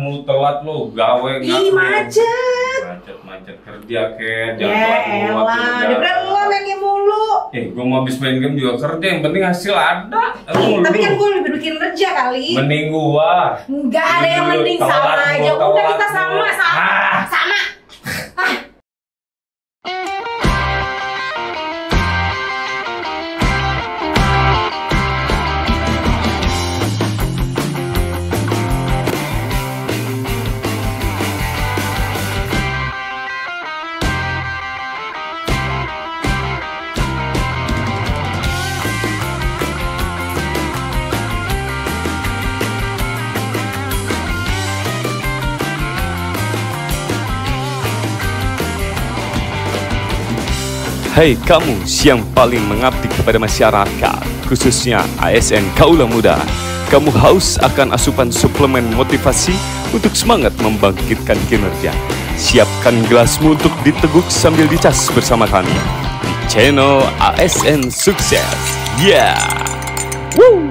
mulu telat lu, gawe nggak? Ih, macet. Macet kerja Ket, jangan telat mulu. Daripada lo main game mulu. Gue mau habis main game juga kerja, yang penting hasil ada. Tapi kan gue lebih bikin kerja kali. Mending gua. Enggak ada yang mending, sama aja. Udah kita sama. Hei kamu yang paling mengabdi kepada masyarakat, khususnya ASN Kaula Muda. Kamu haus akan asupan suplemen motivasi untuk semangat membangkitkan kinerja. Siapkan gelasmu untuk diteguk sambil dicas bersama kami di channel ASN Sukses. Yeah! Woo!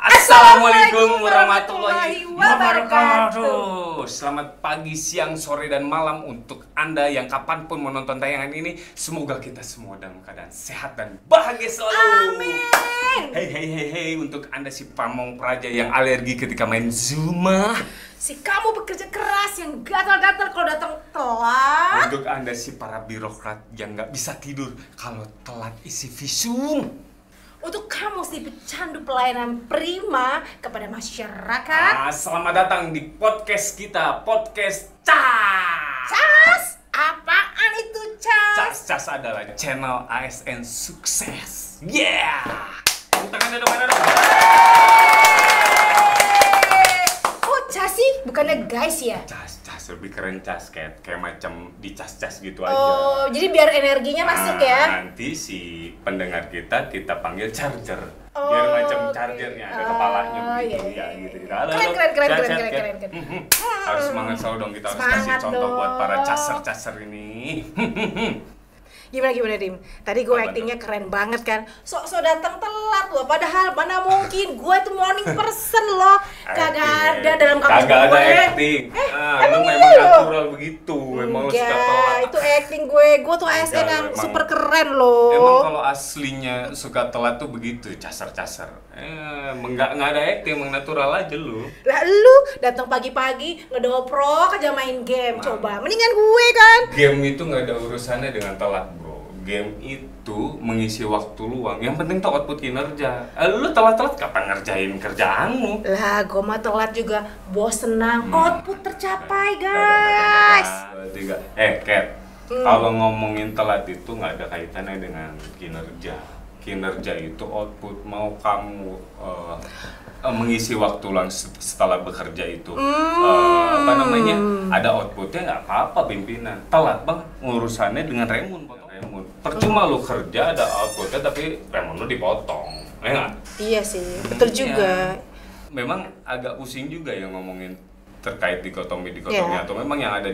Assalamualaikum warahmatullahi wabarakatuh. Selamat pagi, siang, sore, dan malam untuk Anda yang kapanpun menonton tayangan ini. Semoga kita semua dalam keadaan sehat dan bahagia selalu. Amin. Hei untuk Anda si pamong praja yang alergi ketika main Zuma. Si kamu bekerja keras yang gatal-gatal kalau datang telat. Untuk Anda si para birokrat yang nggak bisa tidur kalau telat isi visum. Untuk kamu si pecandu pelayanan prima kepada masyarakat. Selamat datang di podcast kita, podcast Cas. Cas? Apaan itu Cas? Cas adalah channel ASN Sukses. Yeah. Tepuk tangan dong. Oh Cas sih, bukannya guys ya? Cas lebih keren Cas, kayak macam dicas-cas gitu aja. Oh, jadi biar energinya masuk ya? Nanti si pendengar kita panggil charger. Biar macam chargernya ada kepalanya begitu ya gitu. Keren. Harus semangat selalu dong, kita harus kasih contoh buat para caser ini. Gimana Dim? Tadi gue actingnya keren banget kan. Sok datang telat loh. Padahal mana mungkin gue tuh morning person loh. Kagak ada dalam kamus gue. Kagak ada acting. Lu memang natural begitu. Memang lu suka telat. Itu acting gue. Gue tuh ASN yang super keren loh. Emang kalau aslinya suka telat tuh begitu, caser. Nggak ada acting, emang natural aja lu. Lah lu datang pagi-pagi ngedoprok aja main game. Coba mendingan gue kan. Game itu nggak ada urusannya dengan telat, bro. Game itu mengisi waktu luang. Yang penting tuh output kinerja. Lu telat-telat kapan ngerjain kerjaanmu? Lah, gue mah telat juga. Bos senang, output tercapai, guys. Kat. Kalau ngomongin telat itu nggak ada kaitannya dengan kinerja. Kinerja itu output. Mau kamu mengisi waktu luang setelah bekerja itu ada outputnya, nggak apa-apa pimpinan. Telat bang, urusannya dengan Remun. Percuma lu kerja ada outputnya tapi Remun lu dipotong, ya nggak? Iya sih, betul juga. Memang agak pusing juga ya ngomongin terkait dikotomi atau memang yang ada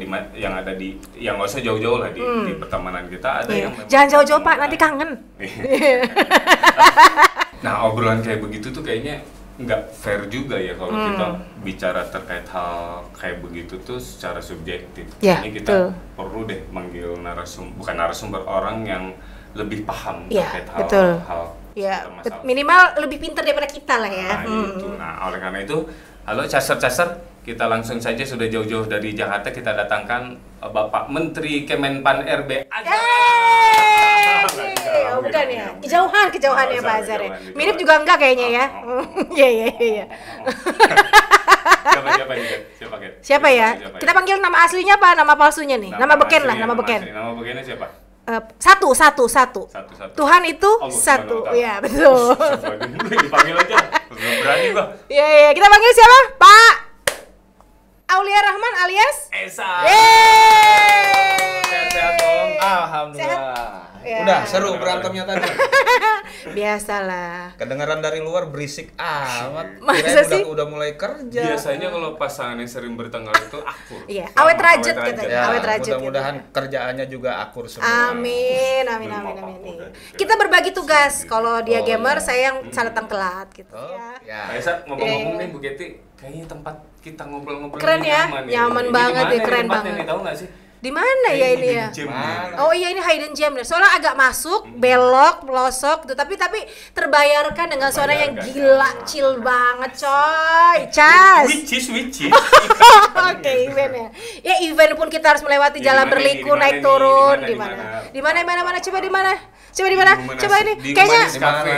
di yang nggak usah jauh-jauh lah di pertemanan kita ada yang jangan jauh-jauh Pak, nanti kangen. Nah, obrolan kayak begitu tuh kayaknya nggak fair juga ya kalau kita bicara terkait hal kayak begitu tuh secara subjektif. Ini kita perlu deh manggil bukan narasumber, orang yang lebih paham terkait hal minimal lebih pintar daripada kita lah ya. Nah, oleh karena itu, halo caser, kita langsung saja sudah jauh-jauh dari Jakarta kita datangkan Bapak Menteri Kemenpan RB. Bukan ya, kejauhan ya Pak Azhar ya. Mirip juga enggak kayaknya ya. Iya. Siapa ya? Kita panggil nama aslinya apa nama palsunya nih? Nama beken lah, nama beken. Nama bekennya siapa? Satu. Tuhan itu satu. Iya, betul. Dipanggil aja. Berani gua. Iya. Kita panggil siapa? Pak Aulia Rahman alias Esa. Sehat dong. Alhamdulillah. Ya. Udah seru berantemnya tadi. Biasalah. Kedengaran dari luar berisik amat. Masa Kirain sih? udah mulai kerja. Biasanya kalau pasangan yang sering bertengkar itu akur. Iya, Sama, awet rajut awet katanya. Ya, Awet rajut mudah-mudahan gitu. kerjaannya juga akur semua. Amin. Kita berbagi tugas. Kalau dia gamer, saya yang datang telat gitu. Oh, Ya. ya. Kaisa ngomong-ngomong nih Bu Keti, kayaknya tempat kita ngobrol-ngobrol Keren ini ya? nyaman Nyaman Ini banget dimana ya, keren tempatnya banget. nih, tahu nggak sih? Di mana ya ini ya? Oh iya, ini hidden gem nih. Soalnya agak masuk, belok, pelosok gitu. Tapi terbayarkan dengan suara yang gila, chill banget, coy. Cas. Which is Oke, event ya. Ya event pun kita harus melewati Ya, jalan di mana berliku, nih? naik Di mana turun, nih? di mana? Di mana? Coba di mana? Coba ini. Di Kayaknya Humanis Cafe.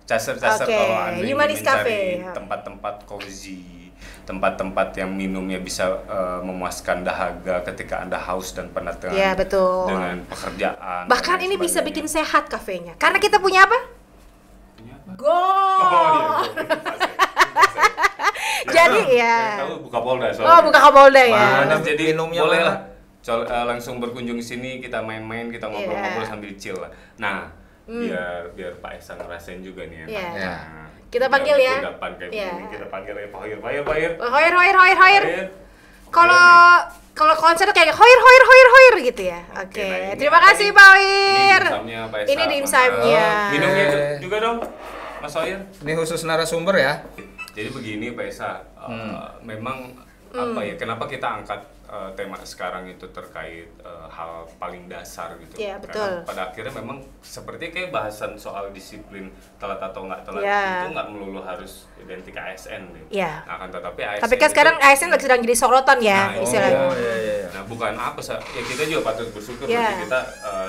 Caser-caser Oke, kalau Anda ingin Humanis mencari Cafe. tempat-tempat cozy, tempat-tempat yang minumnya bisa memuaskan dahaga ketika Anda haus dan penat dengan, Iya, betul. dengan pekerjaan. bahkan dan ini bisa sebagainya. bikin sehat kafenya. Karena kita punya apa? Punya apa? Go. Oh iya. Jadi ya. Tahu buka Polda soalnya. Oh, buka Kapolda ya. Mana Jadi minumnya boleh mana? lah. Langsung berkunjung sini, kita main-main, kita ngobrol-ngobrol sambil chill lah. Nah, biar Pak Esa ngerasain juga nih Iya. enaknya. Kita panggil ya. Kudapan kayak Iya. begini, kita panggil ya Pak Hoyer. Hoyer. Kalau konser kayak hoyer gitu ya. Oke. Nah, ini Terima apa kasih nih? Pak Hoyer. Ini dimsumnya Pak Esa. Ini dimsumnya. Mantap. Minumnya Oke. juga dong, Mas Hoyer. Ini khusus narasumber ya. Jadi begini Pak Esa, memang apa ya? Kenapa kita angkat tema sekarang itu terkait hal paling dasar gitu? Iya, Karena betul. pada akhirnya memang seperti kayak bahasan soal disiplin telat atau nggak telat Iya. itu nggak melulu harus identik ASN deh. Iya. Nah, akan tetapi ASN Tapi kan itu- sekarang ASN lagi sedang jadi sorotan ya Nah, istilahnya. Oh iya. Nah, bukan apa ya, kita juga patut bersyukur Iya. berarti kita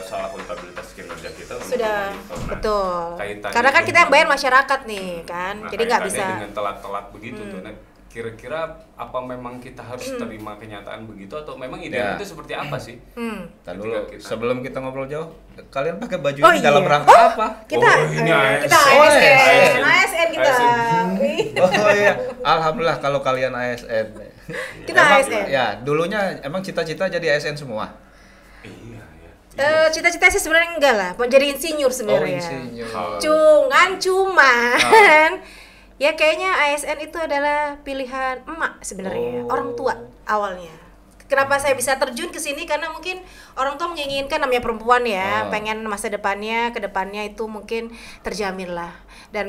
soal akuntabilitas kinerja kita Sudah memonitor. Nah, betul. kaitannya Karena kan kita yang dengan- bayar masyarakat nih kan. Nah, Jadi nggak kaitannya bisa. dengan telat-telat begitu tuh. Nah, kira-kira apa memang kita harus terima kenyataan begitu atau memang idealnya Ya. itu seperti apa sih? Ntar Ketika dulu kita- sebelum kita ngobrol jauh, kalian pakai baju Oh, ini dalam iya. rangka apa? Kita ini kita ASN. ASN kita. Wih. Oh iya, alhamdulillah kalau kalian ASN. Kita Emang- ASN. Ya, dulunya emang cita-cita jadi ASN semua. Iya, iya. Cita-cita sih sebenarnya enggak lah, mau jadi insinyur sebenarnya. insinyur. Cuman ya kayaknya ASN itu adalah pilihan emak sebenarnya, orang tua awalnya. Kenapa saya bisa terjun ke sini? Karena mungkin orang tua menginginkan, namanya perempuan ya, pengen masa depannya, ke depannya itu mungkin terjamin lah. Dan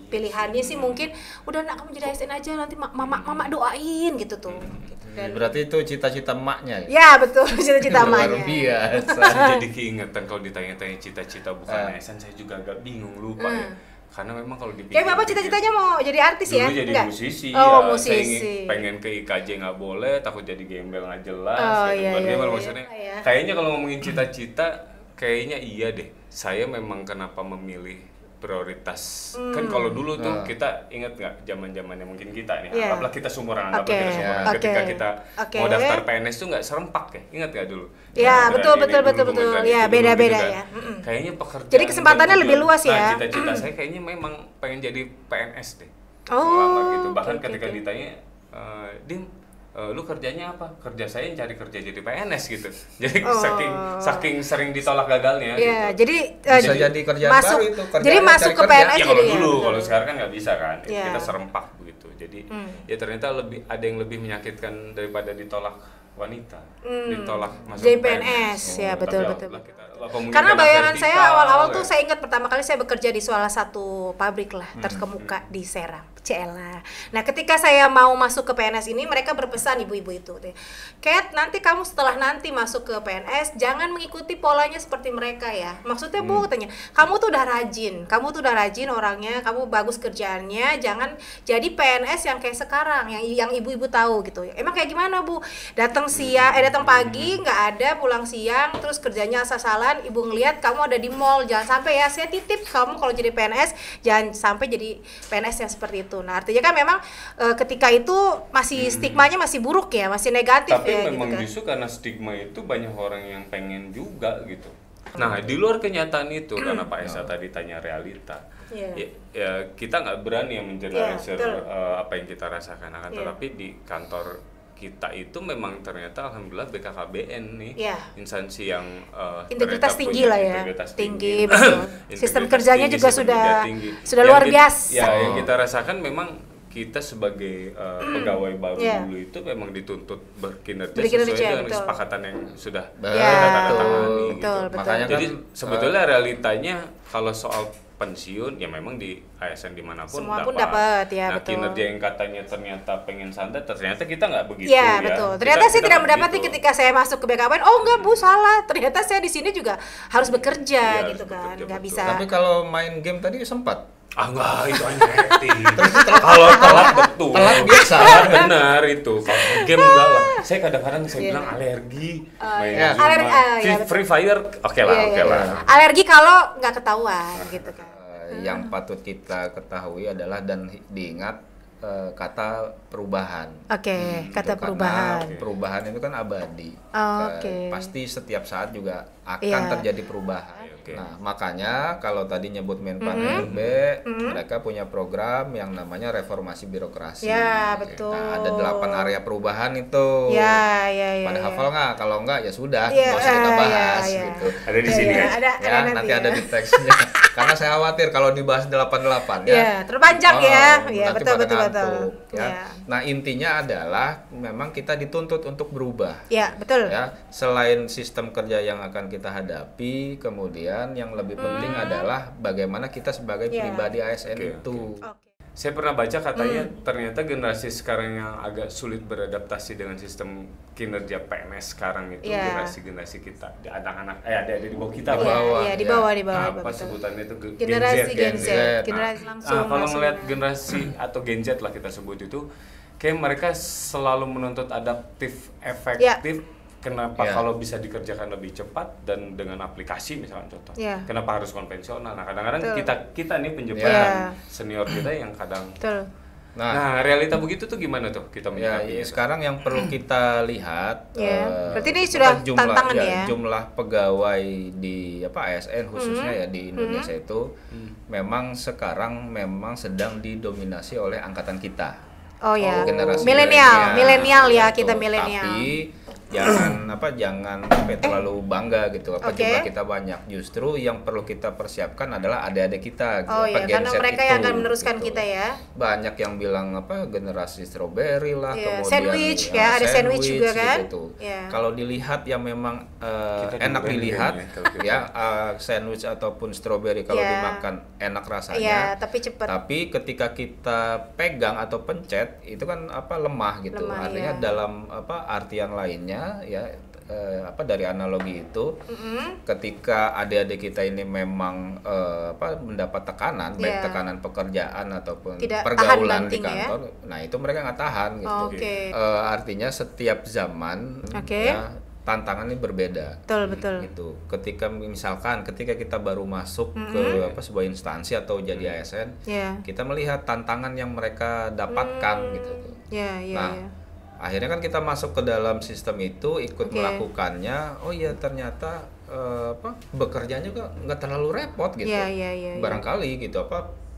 pilihannya sih mungkin udah nak kamu jadi ASN aja, nanti mama doain gitu tuh. Gitu. Dan Berarti itu cita-cita emaknya. ya betul, cita-cita Luar emaknya. biasa. Saya jadi keingetan kalau ditanya-tanya cita-cita bukan ASN, saya juga agak bingung lupa ya. Karena memang kalau dipikir Kayak Bapak cita-citanya mau jadi artis dulu ya? jadi Enggak? musisi Oh, ya. Saya musisi. pengen ke IKJ nggak boleh, takut jadi gembel nggak jelas. Oh, gitu. iya, Bukan iya, gembel, iya. maksudnya Iya. kayaknya kalau ngomongin cita-cita kayaknya iya deh. Saya memang kenapa memilih prioritas. Kan kalau dulu tuh kita ingat nggak zaman-zamannya mungkin kita nih, Iya. anggaplah kita sumuran, anggaplah Oke, kita sumuran. oke. Ketika kita Oke. mau daftar PNS tuh nggak serempak ya, ingat nggak dulu? Ya, Kementerian betul, ini betul, dulu, betul, betul. kementerian Ya, itu dulu beda-beda gitu kan. ya. Kayaknya pekerjaan. Jadi kesempatannya dan lebih tujuan- luas ya. Nah, cita-cita saya kayaknya memang pengen jadi PNS deh. Oh, Melamar gitu. Bahkan oke, ketika oke. ditanya, Dim, lu kerjanya apa? Kerja saya cari kerja jadi PNS gitu. Jadi saking sering ditolak gagalnya. Ya, gitu. jadi Bisa jadi kerjaan masuk, baru itu, kerjaan jadi cari masuk ke kerja. PNS Ya jadi kalau ya, dulu, betul. kalau sekarang kan nggak bisa kan. Iya. Kita serempak begitu. Jadi ya ternyata ada yang lebih menyakitkan daripada ditolak wanita, ditolak masuk Jadi ke PNS, ya, tapi betul, alhamdulillah betul. kita komunikasi Karena bayangan saya vertikal, awal-awal ya. tuh saya ingat pertama kali saya bekerja di salah satu pabrik lah terkemuka di Serang, Cela. Nah, ketika saya mau masuk ke PNS ini, mereka berpesan ibu-ibu itu, Kat, nanti kamu setelah nanti masuk ke PNS jangan mengikuti polanya seperti mereka ya. Maksudnya Bu, katanya, kamu tuh udah rajin orangnya, kamu bagus kerjaannya, jangan jadi PNS yang kayak sekarang, yang ibu-ibu tahu gitu. Emang kayak gimana Bu? Datang pagi nggak ada, pulang siang, terus kerjanya asal-asalan, ibu ngelihat kamu ada di mall, jangan sampai ya, saya titip kamu kalau jadi PNS jangan sampai jadi PNS yang seperti itu. Nah, artinya kan memang ketika itu masih stigmanya masih buruk ya, masih negatif. Tapi ya memang gitu kan. justru karena stigma itu banyak orang yang pengen juga gitu. Nah, di luar kenyataan itu karena Pak Esa tadi tanya realita, Iya. ya kita nggak berani yang menjelaskan Iya, betul. apa yang kita rasakan. Akan Iya. tetapi di kantor kita itu memang ternyata alhamdulillah BKKBN nih instansi yang integritas tinggi lah ya, tinggi betul. Sistem kerjanya juga sudah luar biasa. Ya, yang kita rasakan memang kita sebagai pegawai baru dulu itu memang dituntut berkinerja sesuai dengan kesepakatan yang sudah kita tanda tangani gitu. Makanya jadi sebetulnya realitanya kalau soal pensiun ya memang di ASN dimanapun semua pun dapat ya, nah, betul. kinerja yang katanya ternyata pengen santai ternyata kita nggak begitu ya. Betul. Ternyata saya tidak mendapati ketika saya masuk ke BKKBN, oh enggak Bu, salah. Ternyata saya di sini juga harus bekerja gitu kan. Nggak bisa. Tapi kalau main game tadi sempat. Enggak, itu hanya acting. Kalau telat betul. Telat biasa. Benar itu. Kalau game enggak lah. Saya kadang-kadang bilang alergi. Free Fire oke lah. Alergi kalau nggak ketahuan gitu kan. Yang patut kita ketahui adalah dan diingat kata perubahan. Kata perubahan. Perubahan itu kan abadi. Pasti setiap saat juga akan terjadi perubahan. Nah, makanya kalau tadi nyebut Menpan RB, mereka punya program yang namanya reformasi birokrasi. Ya, betul. Nah, ada 8 area perubahan itu. Ya. Pada hafal nggak? Kalau nggak ya sudah, nggak usah kita bahas gitu. Ada di sini ya. Ada nanti ada di teksnya. Karena saya khawatir kalau dibahas 88 ya. Terpanjang ya. Ya, betul. Ya. Nah, intinya adalah memang kita dituntut untuk berubah. Ya, betul. Ya, selain sistem kerja yang akan kita hadapi, kemudian yang lebih penting adalah bagaimana kita sebagai pribadi ASN itu. Saya pernah baca katanya ternyata generasi sekarang yang agak sulit beradaptasi dengan sistem kinerja PNS sekarang itu generasi kita, anak-anak ada di bawah kita. Di bawah. Apa sebutannya itu generasi Gen Z. Generasi langsung. Kalau ngelihat generasi atau Gen Z lah kita sebut itu, kayak mereka selalu menuntut adaptif, efektif. Kenapa kalau bisa dikerjakan lebih cepat dan dengan aplikasi misalnya contoh, kenapa harus konvensional? Nah kadang-kadang kita nih penjemputan senior kita yang kadang, nah realita begitu tuh gimana tuh kita menyikapi? Sekarang yang perlu kita lihat, berarti ini sudah tantangan jumlah pegawai di ASN khususnya di Indonesia itu memang sekarang sedang didominasi oleh angkatan kita. Generasi milenial ya, kita milenial. Tapi jangan sampai terlalu bangga gitu jumlah kita banyak, justru yang perlu kita persiapkan adalah adik-adik kita karena mereka yang akan meneruskan kita ya. Banyak yang bilang generasi strawberry lah, kemudian sandwich ada sandwich juga kan gitu. Kalau dilihat yang memang enak dilihat sandwich ataupun strawberry kalau dimakan enak rasanya, tapi ketika kita pegang atau pencet itu kan lemah gitu. Artinya dalam artian lainnya dari analogi itu, ketika adik-adik kita ini memang mendapat tekanan, baik tekanan pekerjaan ataupun pergaulan di kantor, nah itu mereka nggak tahan gitu. Artinya setiap zaman tantangannya berbeda. Betul. Gitu. Ketika kita baru masuk ke sebuah instansi atau jadi ASN, kita melihat tantangan yang mereka dapatkan gitu. Akhirnya kan kita masuk ke dalam sistem itu, ikut melakukannya. Ternyata bekerjanya juga nggak terlalu repot gitu. Barangkali gitu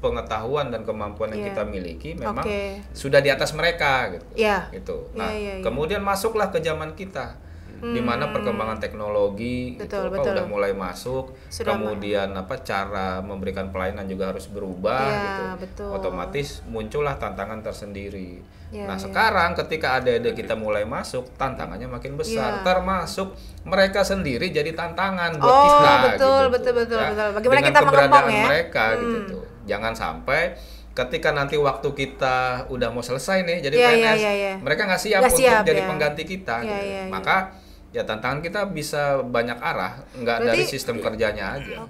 pengetahuan dan kemampuan yang kita miliki memang sudah di atas mereka gitu. Gitu. Nah, kemudian masuklah ke zaman kita. Di mana perkembangan teknologi udah mulai masuk, kemudian cara memberikan pelayanan juga harus berubah gitu. Otomatis muncullah tantangan tersendiri. Sekarang ketika adik-adik kita mulai masuk, tantangannya makin besar, termasuk mereka sendiri jadi tantangan buat kita. Betul. Bagaimana dengan kita keberadaan ya? mereka gitu. Jangan sampai ketika nanti waktu kita udah mau selesai nih jadi PNS, mereka nggak siap untuk jadi pengganti kita. Maka tantangan kita bisa banyak arah, nggak dari sistem kerjanya aja.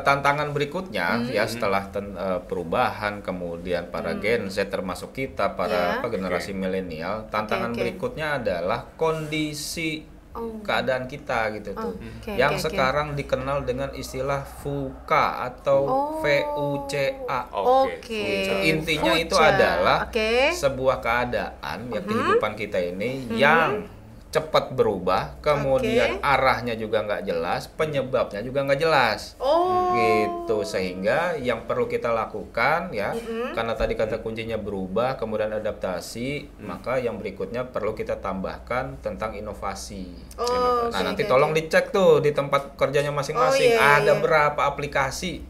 Tantangan berikutnya setelah perubahan, kemudian para Gen Z termasuk kita para generasi milenial, tantangan berikutnya adalah kondisi keadaan kita gitu tuh, yang sekarang dikenal dengan istilah VUCA atau VUCA. Intinya itu adalah sebuah keadaan kehidupan kita ini yang cepat berubah, kemudian arahnya juga nggak jelas, penyebabnya juga nggak jelas. Gitu, sehingga yang perlu kita lakukan ya, karena tadi kata kuncinya berubah, kemudian adaptasi, maka yang berikutnya perlu kita tambahkan tentang inovasi. Nah, nanti tolong dicek tuh di tempat kerjanya masing-masing, ada berapa aplikasi.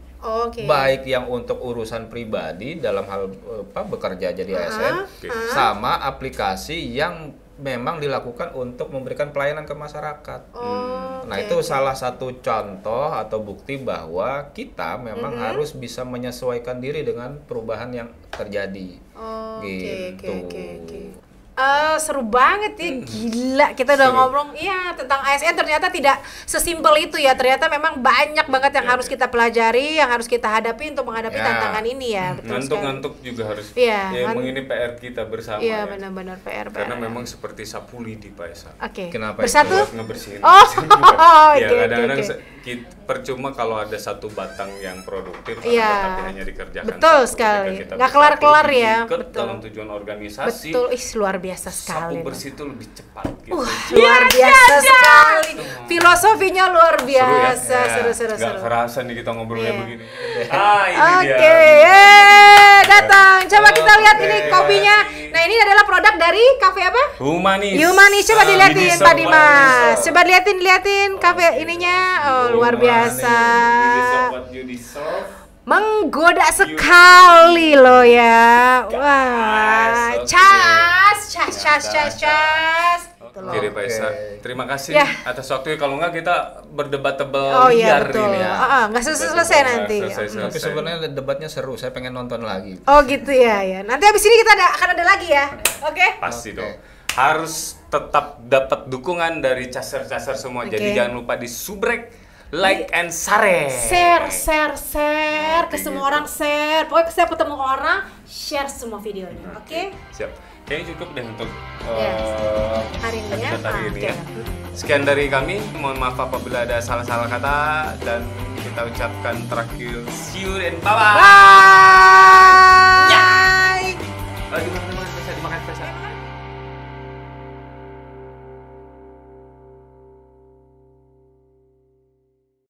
Baik yang untuk urusan pribadi dalam hal bekerja jadi ASN, sama aplikasi yang memang dilakukan untuk memberikan pelayanan ke masyarakat. Nah, itu salah satu contoh atau bukti bahwa kita memang harus bisa menyesuaikan diri dengan perubahan yang terjadi. Gitu. Seru banget ya, gila kita udah ngobrol tentang ASN, ternyata tidak sesimpel itu ya, ternyata memang banyak banget yang harus kita pelajari, yang harus kita hadapi untuk menghadapi tantangan ini ya. Ngantuk-ngantuk juga harus ini PR kita bersama. Iya, benar-benar PR. Karena memang seperti sapu lidi Pak Esa. Kenapa bersatu? Ngebersihin. Ya kadang-kadang percuma kalau ada satu batang yang produktif tapi hanya dikerjakan. Betul sekali. Nggak kelar-kelar ya. Dalam tujuan organisasi. Betul, luar biasa sekali. Sapu bersih itu lebih cepat gitu. Luar biasa sekali. Filosofinya luar biasa. Seru. Gak kerasa nih kita ngobrolnya begini. Oke, datang. Coba kita lihat ini kopinya. Nah, ini adalah produk dari kafe apa? Humanis. Coba dilihatin Pak Dimas. Coba lihatin kafe ininya. Luar biasa. Menggoda sekali loh ya. Wah, cas. Oke deh Pak Esa, terima kasih atas waktunya. Kalau nggak kita berdebat tebal liar ini ya. Nggak selesai nanti. Tapi sebenarnya debatnya seru, saya pengen nonton lagi. Oh gitu ya. Nanti habis ini kita akan ada lagi ya. Oke? Pasti dong. Harus tetap dapat dukungan dari caser-caser semua. Jadi jangan lupa di subrek, like and share ke semua orang, share. Pokoknya saya ketemu orang, share semua videonya. Oke? Siap. Kayaknya cukup deh untuk hari ini ya. Sekian dari kami. Mohon maaf apabila ada salah-salah kata, dan kita ucapkan terakhir see you and bye-bye. Bye.